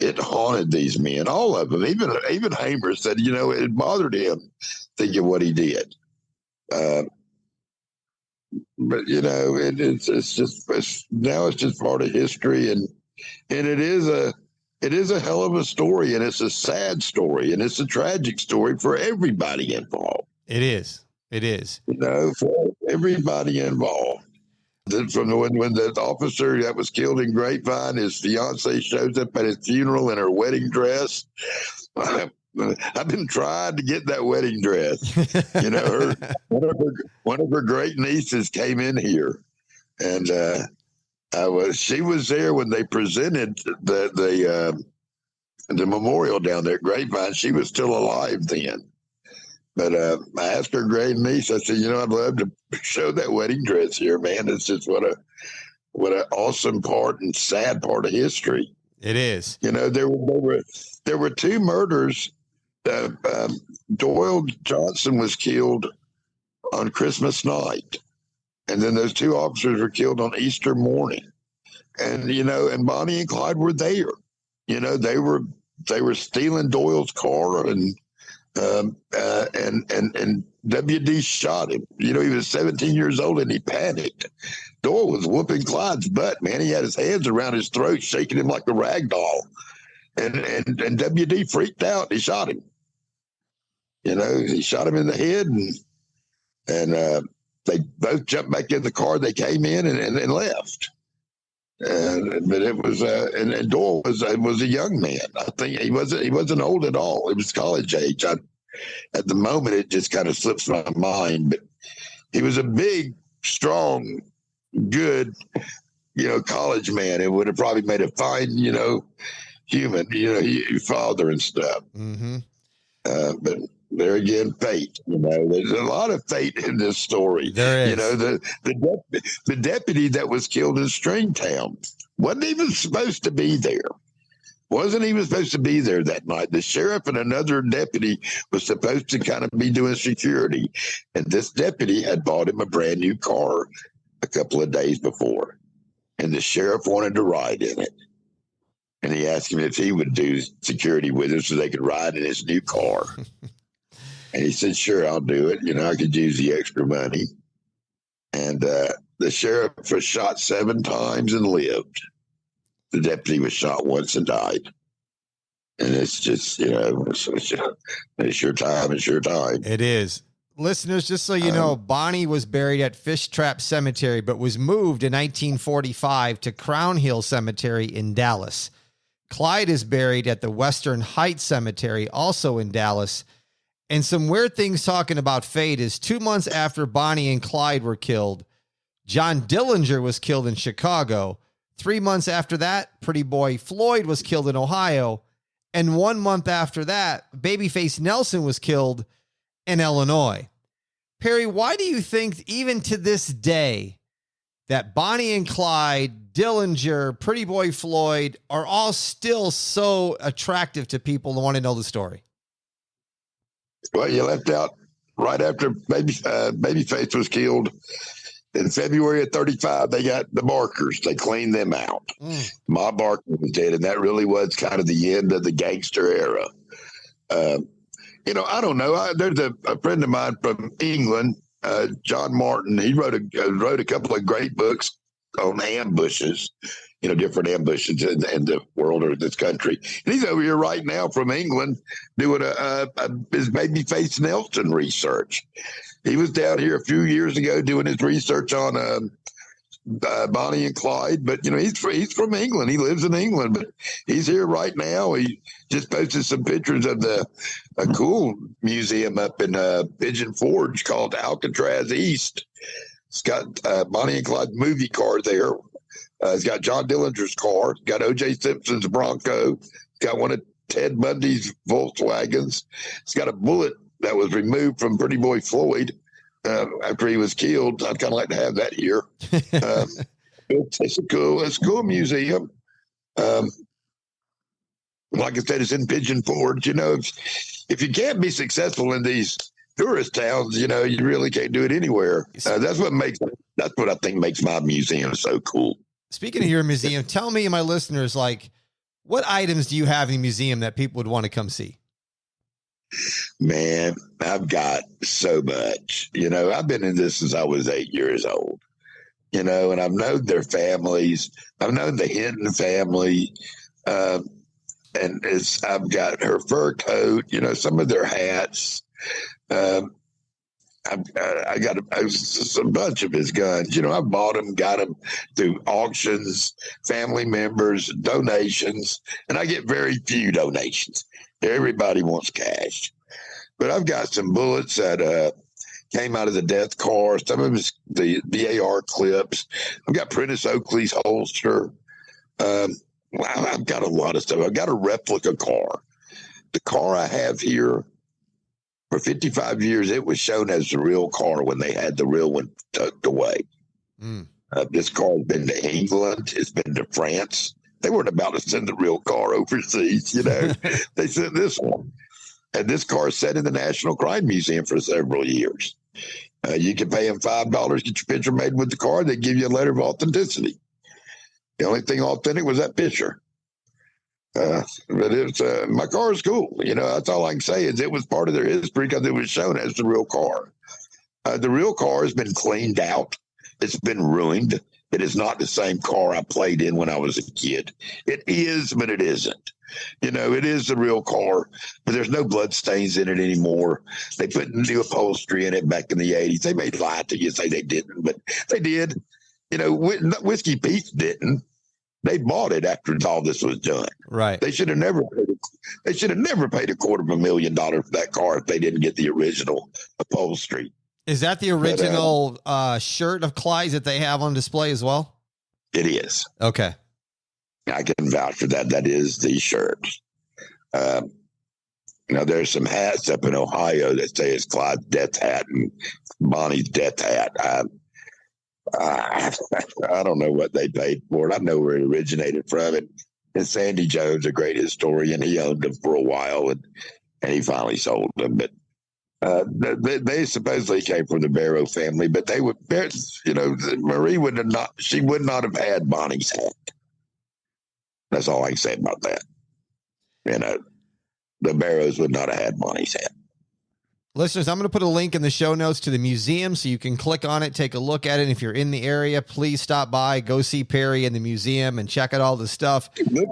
It haunted these men, all of them. Even Hamer said, it bothered him thinking what he did. But it's just part of history, and it is a hell of a story, and it's a sad story, and it's a tragic story for everybody involved. It is. It is. For everybody involved. From when the officer that was killed in Grapevine, his fiance shows up at his funeral in her wedding dress. I've been trying to get that wedding dress. One of her great nieces came in here, and she was there when they presented the memorial down there at Grapevine. She was still alive then. But I asked her great niece, I said, I'd love to show that wedding dress here, man. It's just what an awesome part and sad part of history. It is. There were two murders. Doyle Johnson was killed on Christmas night. And then those two officers were killed on Easter morning. And, and Bonnie and Clyde were there. They were stealing Doyle's car, and WD shot him. He was 17 years old and he panicked. Doyle was whooping Clyde's butt, man. He had his hands around his throat, shaking him like a rag doll. And WD freaked out. He shot him. He shot him in the head, and they both jumped back in the car. They came in and left. But it was and Doyle was a young man. I think he wasn't old at all. He was college age. At the moment, it just kind of slips my mind. But he was a big, strong, good, college man. It would have probably made a fine, human, father and stuff. Mm-hmm. But there again, fate. There's a lot of fate in this story. There is. The deputy that was killed in Stringtown wasn't even supposed to be there. Wasn't even supposed to be there that night. The sheriff and another deputy was supposed to kind of be doing security, and this deputy had bought him a brand new car a couple of days before, and the sheriff wanted to ride in it. And he asked him if he would do security with him so they could ride in his new car. And he said, sure, I'll do it. I could use the extra money. And the sheriff was shot 7 times and lived. The deputy was shot once and died. And it's just, it's your time. It's your time. It is. Listeners, just so you know, Bonnie was buried at Fish Trap Cemetery, but was moved in 1945 to Crown Hill Cemetery in Dallas. Clyde is buried at the Western Heights Cemetery, also in Dallas. And some weird things talking about fate is 2 months after Bonnie and Clyde were killed, John Dillinger was killed in Chicago. 3 months after that, Pretty Boy Floyd was killed in Ohio. And 1 month after that, Babyface Nelson was killed in Illinois. Perry, why do you think, even to this day, that Bonnie and Clyde, Dillinger, Pretty Boy Floyd are all still so attractive to people who want to know the story? Well, you left out right after Babyface was killed in February of 35. They got the Barkers. They cleaned them out. Ma Barker was dead, and that really was kind of the end of the gangster era. I don't know. There's a friend of mine from England, John Martin. He wrote a couple of great books on ambushes, different ambushes in the world or this country. And he's over here right now from England doing his Babyface Nelson research. He was down here a few years ago doing his research on Bonnie and Clyde, but he's from England. He lives in England, but he's here right now. He just posted some pictures of a cool museum up in Pigeon Forge called Alcatraz East. It's got Bonnie and Clyde movie car there. It's got John Dillinger's car. It's got O.J. Simpson's Bronco. It's got one of Ted Bundy's Volkswagens. It's got a bullet that was removed from Pretty Boy Floyd after he was killed. I'd kind of like to have that here. It's a cool museum. Like I said, it's in Pigeon Forge. If you can't be successful in these tourist towns, you really can't do it anywhere. That's what I think makes my museum so cool. Speaking of your museum, tell me and my listeners, what items do you have in the museum that people would want to come see? Man, I've got so much. I've been in this since I was 8 years old. And I've known their families. I've known the Hinton family. And I've got her fur coat, some of their hats. I got a bunch of his guns. You know, I bought them, got them through auctions, family members, donations, and I get very few donations. Everybody wants cash. But I've got some bullets that came out of the death car. Some of the AR clips. I've got Prentice Oakley's holster. I've got a lot of stuff. I've got a replica car. The car I have here, for 55 years, it was shown as the real car when they had the real one tucked away. This car has been to England. It's been to France. They weren't about to send the real car overseas, you know. They sent this one. And this car sat in the National Crime Museum for several years. You can pay them $5, get your picture made with the car. They give you a letter of authenticity. The only thing authentic was that picture. But it's my car is cool. You know, that's all I can say is it was part of their history because it was shown as the real car. The real car has been cleaned out. It's been ruined. It is not the same car I played in when I was a kid. It is, but it isn't. You know, it is the real car, but there's no blood stains in it anymore. They put new upholstery in it back in the 80s. They may lie to you, say they didn't, but they did. You know, Whiskey Pete didn't. They bought it after all this was done. Right. They should have never paid $250,000 for that car if they didn't get the original upholstery. Is that the original shirt of Clyde's that they have on display as well? It is. Okay. I can vouch for that. That is the shirt. You know, there's some hats up in Ohio that say it's Clyde's death hat and Bonnie's death hat. I don't know what they paid for it. I know where it originated from. And Sandy Jones, a great historian, he owned them for a while and he finally sold them. But they supposedly came from the Barrow family, but they would, you know, Marie would not have had Bonnie's hat. That's all I can say about that. You know, the Barrows would not have had Bonnie's hat. Listeners, I'm going to put a link in the show notes to the museum so you can click on it, take a look at it. And if you're in the area, please stop by, go see Perry in the museum and check out all the stuff. Look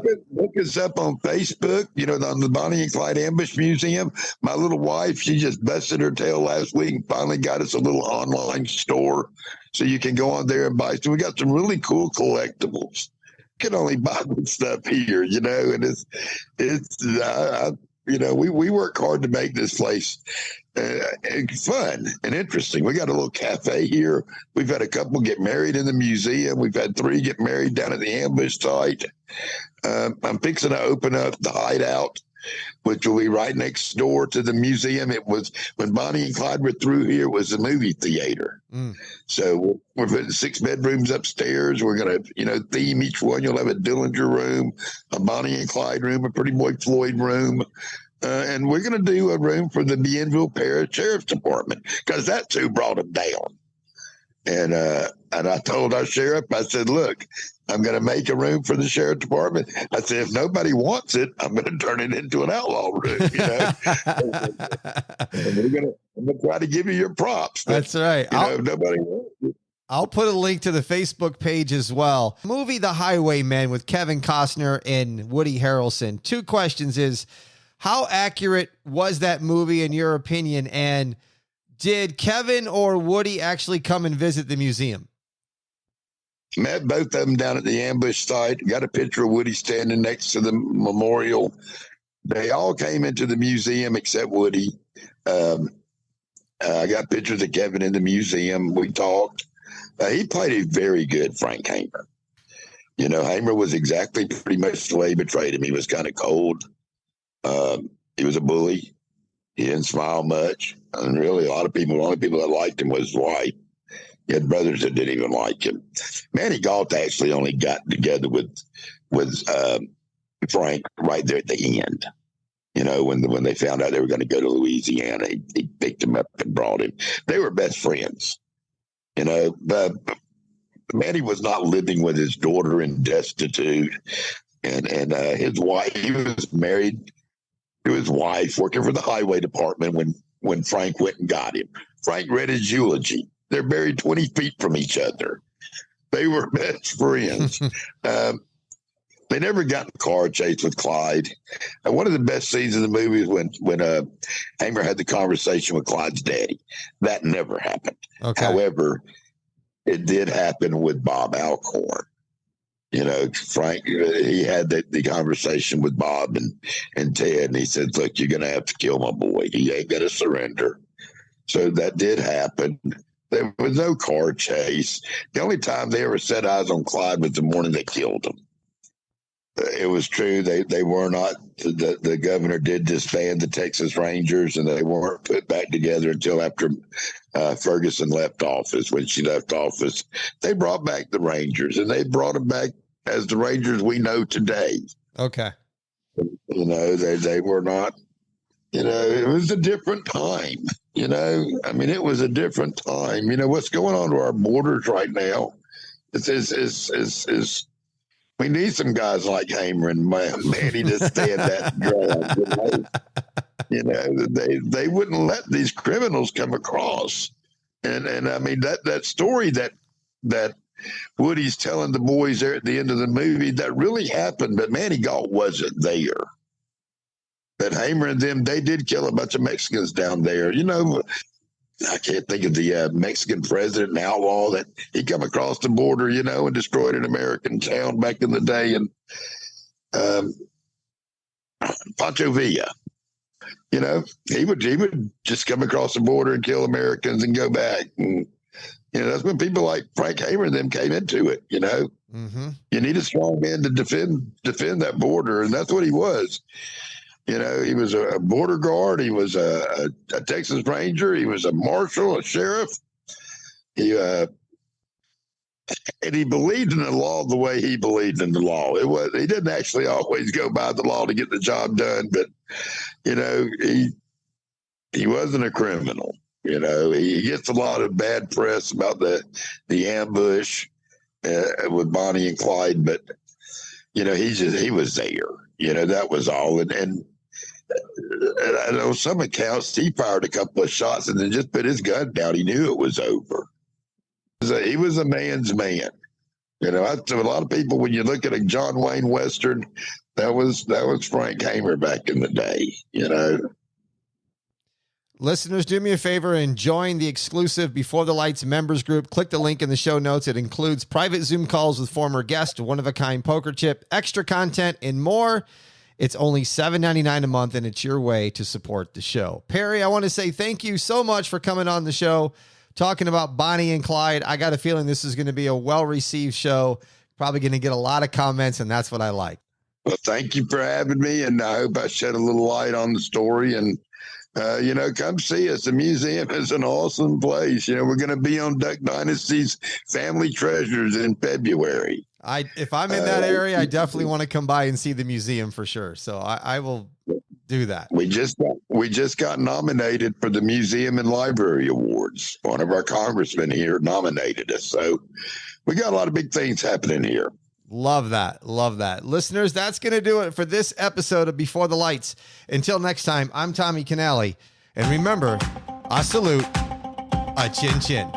us up on Facebook, you know, on the Bonnie and Clyde Ambush Museum. My little wife, she just busted her tail last week and finally got us a little online store so you can go on there and buy. So we got some really cool collectibles. You can only buy good stuff here, you know, and you know, we work hard to make this place fun and interesting. We got a little cafe here. We've had a couple get married in the museum. We've had 3 get married down at the ambush site. I'm fixing to open up the Hideout, which will be right next door to the museum. It was when Bonnie and Clyde were through here, it was a movie theater. So we're putting 6 bedrooms upstairs. We're going to, you know, theme each one. You'll have a Dillinger room, a Bonnie and Clyde room, a Pretty Boy Floyd room. And we're going to do a room for the Bienville Parish Sheriff's Department because that's who brought them down. And I told our sheriff, I said, look, I'm going to make a room for the sheriff department. I said, if nobody wants it, I'm going to turn it into an outlaw room, you know. And I'm going to try to give you your props. That's right. You know, nobody wants it. I'll put a link to the Facebook page as well. Movie The Highwaymen with Kevin Costner and Woody Harrelson. 2 questions is, how accurate was that movie in your opinion? And did Kevin or Woody actually come and visit the museum? Met both of them down at the ambush site. Got a picture of Woody standing next to the memorial. They all came into the museum except Woody. I got pictures of Kevin in the museum. We talked. He played a very good Frank Hamer. You know, Hamer was exactly pretty much the way he betrayed him. He was kind of cold. He was a bully. He didn't smile much. And really, the only people that liked him was his wife. He had brothers that didn't even like him. Manny Galt actually only got together with Frank right there at the end. You know, when they found out they were going to go to Louisiana, he picked him up and brought him. They were best friends. You know, but Manny was not living with his daughter in destitute, and his wife. He was married to his wife, working for the highway department when Frank went and got him. Frank read his eulogy. They're buried 20 feet from each other. They were best friends. They never got in a car chase with Clyde. And one of the best scenes in the movie is when Hamer had the conversation with Clyde's daddy. That never happened. Okay. However, it did happen with Bob Alcorn. You know, Frank, he had the conversation with Bob and Ted, and he said, look, you're going to have to kill my boy. He ain't going to surrender. So that did happen. There was no car chase. The only time they ever set eyes on Clyde was the morning they killed him. It was true. They were not, the governor did disband the Texas Rangers, and they weren't put back together until after Ferguson left office. When she left office, they brought back the Rangers, and they brought them back as the Rangers we know today. Okay. You know, they were not, you know, it was a different time. You know, I mean, it was a different time. You know, what's going on to our borders right now is we need some guys like Hamer and Manny to stand that ground. You know, they wouldn't let these criminals come across. And I mean, that story that Woody's telling the boys there at the end of the movie, that really happened, but Manny Galt wasn't there. But Hamer and them, they did kill a bunch of Mexicans down there. You know, I can't think of the Mexican president and outlaw that he come across the border, you know, and destroyed an American town back in the day. And Pancho Villa, you know, he would just come across the border and kill Americans and go back. And, you know, that's when people like Frank Hamer and them came into it, you know. Mm-hmm. You need a strong man to defend that border, and that's what he was. You know, he was a border guard. He was a Texas Ranger. He was a marshal, a sheriff. And he believed in the law the way he believed in the law. He didn't actually always go by the law to get the job done, but you know, he wasn't a criminal. You know, he gets a lot of bad press about the ambush with Bonnie and Clyde, but you know, he was there. You know, that was all. And I know some accounts he fired a couple of shots and then just put his gun down. He knew it was over. He was a man's man. You know, to a lot of people, when you look at a John Wayne Western, that was Frank Hamer back in the day, you know. Listeners, do me a favor and join the exclusive Before the Lights members group. Click the link in the show notes. It includes private Zoom calls with former guests, one-of-a-kind poker chip, extra content, and more. It's only $7.99 a month, and it's your way to support the show. Perry, I want to say thank you so much for coming on the show, talking about Bonnie and Clyde. I got a feeling this is going to be a well-received show, probably going to get a lot of comments, and that's what I like. Well, thank you for having me, and I hope I shed a little light on the story. And you know, come see us. The museum is an awesome place. You know, we're going to be on Duck Dynasty's Family Treasures in February. If I'm in that area, I definitely want to come by and see the museum for sure. So I will do that. We just got nominated for the Museum and Library Awards. One of our congressmen here nominated us. So we got a lot of big things happening here. Love that. Love that. Listeners, that's going to do it for this episode of Before the Lights. Until next time, I'm Tommy Canale. And remember, I salute a chin chin.